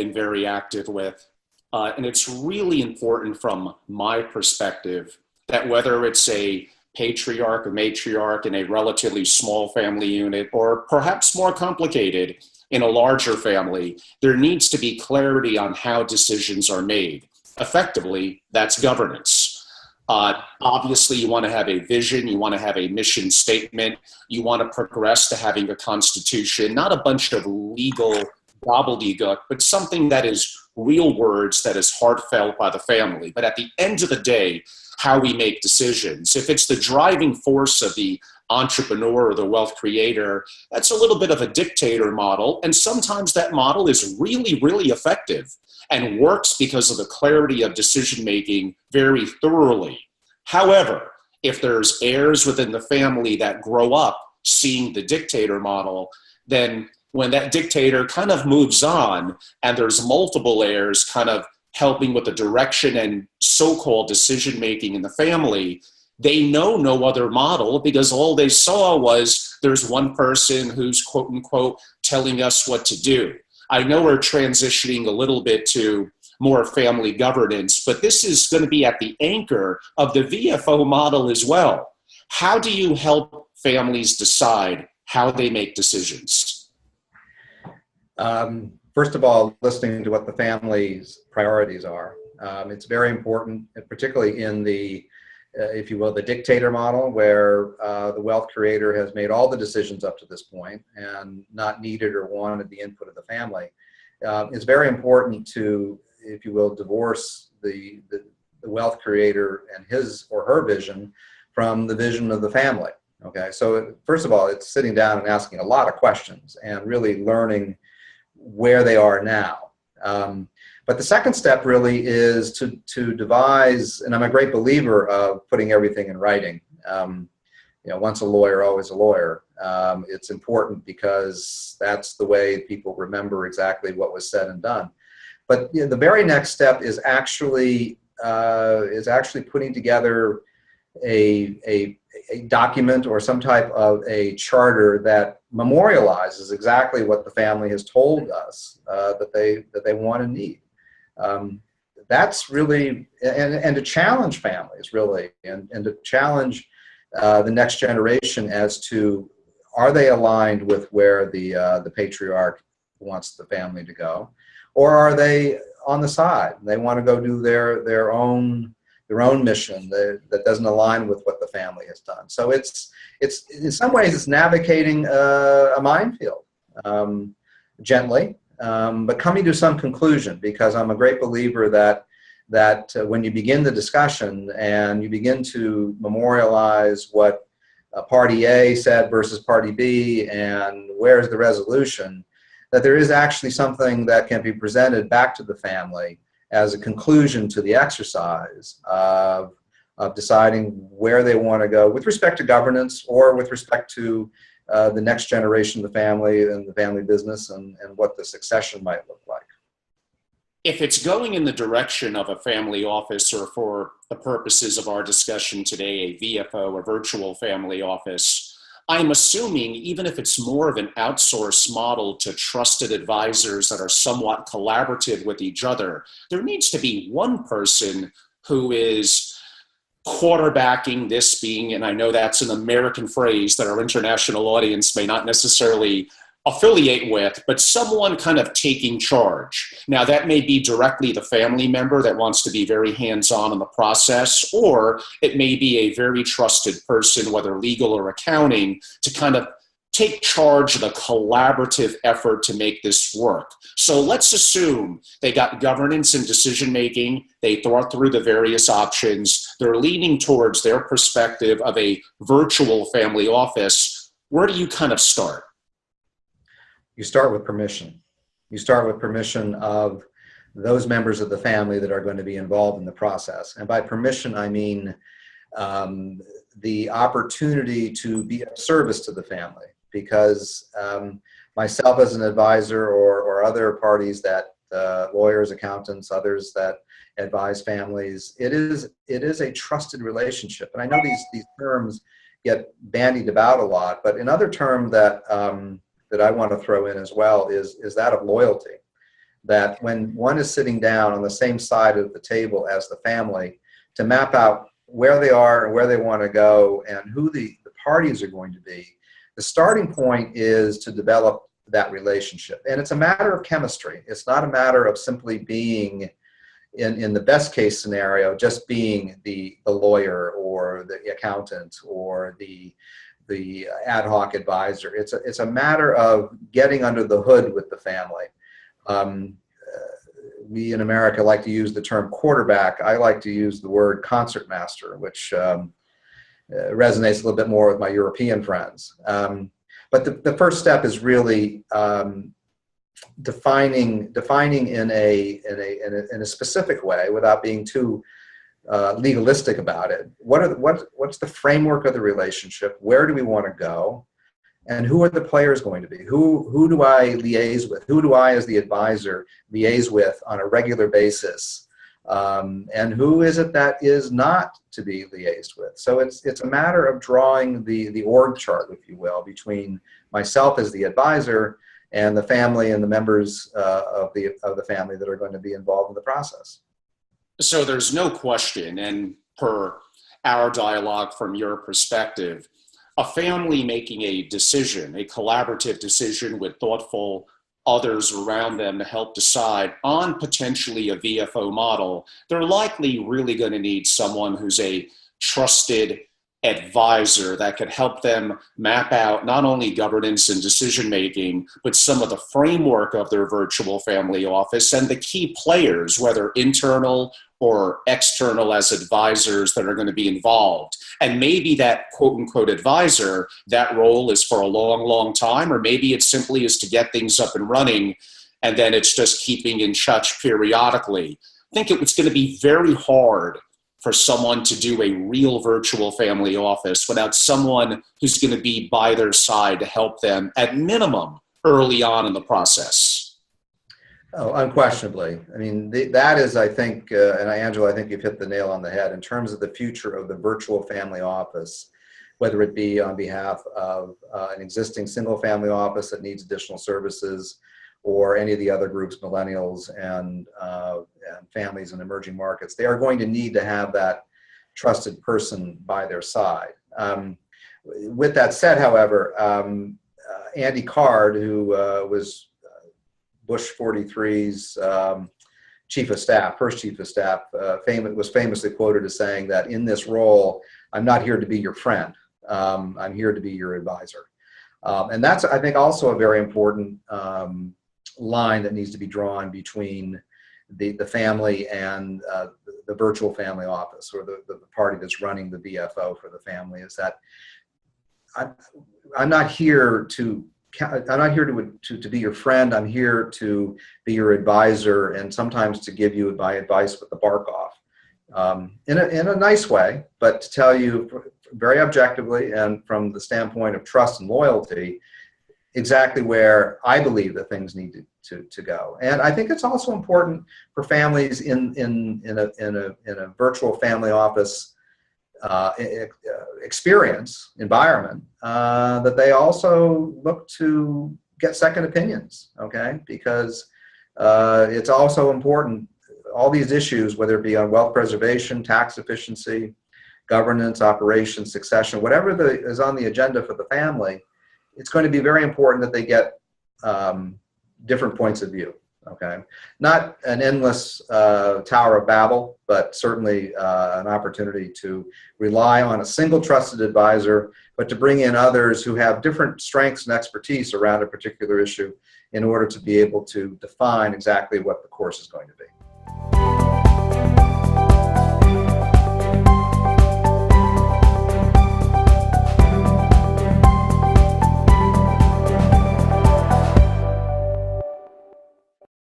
been very active with. And it's really important from my perspective that whether it's a patriarch or matriarch in a relatively small family unit, or perhaps more complicated in a larger family, there needs to be clarity on how decisions are made. Effectively, that's governance. Obviously, you want to have a vision, you want to have a mission statement, you want to progress to having a constitution, not a bunch of legal gobbledygook, but something that is real words, that is heartfelt by the family. But at the end of the day, how we make decisions, if it's the driving force of the entrepreneur or the wealth creator, that's a little bit of a dictator model. And sometimes that model is really, really effective and works because of the clarity of decision making very thoroughly. However, if there's heirs within the family that grow up seeing the dictator model, then when that dictator kind of moves on and there's multiple heirs kind of helping with the direction and so-called decision-making in the family, they know no other model because all they saw was there's one person who's quote unquote telling us what to do. I know we're transitioning a little bit to more family governance, but this is going to be at the anchor of the VFO model as well. How do you help families decide how they make decisions? First of all, listening to what the family's priorities are. It's very important, particularly in the, if you will, the dictator model, where the wealth creator has made all the decisions up to this point and not needed or wanted the input of the family. It's very important to, if you will, divorce the wealth creator and his or her vision from the vision of the family. Okay, so first of all, it's sitting down and asking a lot of questions and really learning where they are now. But the second step really is to devise, and I'm a great believer of putting everything in writing. Once a lawyer, always a lawyer. It's important because that's the way people remember exactly what was said and done. But the very next step is actually putting together a document or some type of a charter that memorializes exactly what the family has told us that they want and need. That's really, and to challenge families really, and to challenge the next generation as to, are they aligned with where the patriarch wants the family to go, or are they on the side? They want to go do their own mission that doesn't align with what the family has done. So it's in some ways it's navigating a minefield gently, but coming to some conclusion, because I'm a great believer that when you begin the discussion and you begin to memorialize what Party A said versus Party B and where's the resolution, that there is actually something that can be presented back to the family as a conclusion to the exercise of deciding where they want to go with respect to governance or with respect to the next generation of the family and the family business and what the succession might look like. If it's going in the direction of a family office, or for the purposes of our discussion today, a VFO, a virtual family office, I'm assuming even if it's more of an outsourced model to trusted advisors that are somewhat collaborative with each other, there needs to be one person who is quarterbacking this being, and I know that's an American phrase that our international audience may not necessarily affiliate with, but someone kind of taking charge. Now, that may be directly the family member that wants to be very hands-on in the process, or it may be a very trusted person, whether legal or accounting, to kind of take charge of the collaborative effort to make this work. So let's assume they got governance and decision-making, they thought through the various options, they're leaning towards their perspective of a virtual family office. Where do you kind of start? You start with permission. You start with permission of those members of the family that are going to be involved in the process. And by permission, I mean the opportunity to be of service to the family. Because myself as an advisor or other parties that lawyers, accountants, others that advise families, it is a trusted relationship. And I know these terms get bandied about a lot, but another term that I want to throw in as well is that of loyalty. that when one is sitting down on the same side of the table as the family to map out where they are and where they want to go and who the parties are going to be, the starting point is to develop that relationship. And it's a matter of chemistry. It's not a matter of simply being, in the best case scenario, just being the lawyer or the accountant or the ad hoc advisor. It's a matter of getting under the hood with the family. We in America like to use the term quarterback. I like to use the word concertmaster, which resonates a little bit more with my European friends. But the first step is really defining in a specific way, without being too legalistic about it. What's the framework of the relationship? Where do we want to go? And who are the players going to be? Who do I liaise with? Who do I, as the advisor, liaise with on a regular basis? And who is it that is not to be liaised with? So it's a matter of drawing the org chart, if you will, between myself as the advisor and the family and the members of the family that are going to be involved in the process. So there's no question, and per our dialogue from your perspective, a family making a decision, a collaborative decision with thoughtful others around them to help decide on potentially a VFO model, they're likely really going to need someone who's a trusted advisor that could help them map out not only governance and decision making, but some of the framework of their virtual family office and the key players, whether internal or external as advisors that are going to be involved. And maybe that quote unquote advisor, that role is for a long, long time, or maybe it simply is to get things up and running, and then it's just keeping in touch periodically. I think it's going to be very hard for someone to do a real virtual family office without someone who's going to be by their side to help them at minimum early on in the process. Oh, unquestionably. I mean, that is, I think, and Angelo, I think you've hit the nail on the head in terms of the future of the virtual family office, whether it be on behalf of an existing single family office that needs additional services, or any of the other groups, millennials and families in emerging markets. They are going to need to have that trusted person by their side. With that said, however, Andy Card, who was Bush 43's chief of staff, first chief of staff, was famously quoted as saying that in this role, I'm not here to be your friend. I'm here to be your advisor. And that's, I think, also a very important line that needs to be drawn between the family and the virtual family office, or the party that's running the VFO for the family, is that I'm not here to be your friend. I'm here to be your advisor, and sometimes to give you my advice with the bark off, in a nice way, but to tell you very objectively and from the standpoint of trust and loyalty exactly where I believe that things need to go. And I think it's also important for families in a virtual family office experience environment, that they also look to get second opinions, okay? Because it's also important, all these issues, whether it be on wealth preservation, tax efficiency, governance, operations, succession, whatever is on the agenda for the family, it's going to be very important that they get different points of view, okay? Not an endless Tower of Babel, but certainly an opportunity to rely on a single trusted advisor, but to bring in others who have different strengths and expertise around a particular issue in order to be able to define exactly what the course is going to be.